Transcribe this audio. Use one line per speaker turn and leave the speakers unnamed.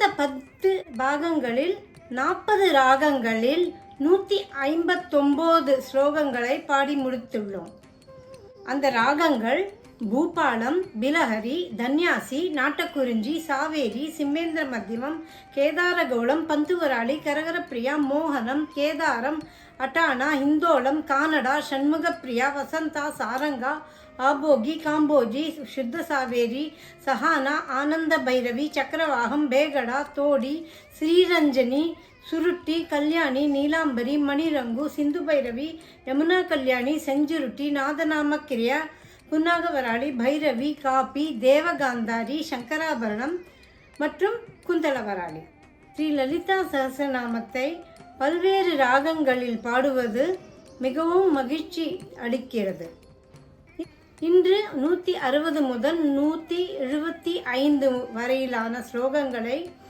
கடந்த 10 பாகங்களில் 40 ராகங்களில் 159 ஸ்லோகங்களை பாடி முடித்துள்ளோம். அந்த ராகங்கள் பூபாலம், பிலஹரி, தன்யாசி, நாட்டக்குறிஞ்சி, சாவேரி, சிம்மேந்திர மத்தியமம், கேதாரகோளம், பந்துவராளி, கரகரப்பிரியா, மோகனம், கேதாரம், அட்டானா, ஹிந்தோளம், கானடா, ஷண்முகப்பிரியா, வசந்தா, சாரங்கா, ஆபோகி, காம்போஜி, சுத்த சாவேரி, சஹானா, ஆனந்த பைரவி, சக்கரவாகம், பேகடா, தோடி, ஸ்ரீரஞ்சனி, சுருட்டி, கல்யாணி, நீலாம்பரி, மணிரங்கு, சிந்து பைரவி, யமுனா கல்யாணி, செஞ்சுருட்டி, நாதநாமக்கிரியா, புன்னாகவராளி, பைரவி, காப்பி, தேவகாந்தாரி, சங்கராபரணம் மற்றும் குந்தலவராளி. ஸ்ரீ லலிதா சஹஸ்ரநாமத்தை பல்வேறு ராகங்களில் பாடுவது மிகவும் மகிழ்ச்சி அளிக்கிறது. இன்று 160 முதல் 175 வரையிலான ஸ்லோகங்களை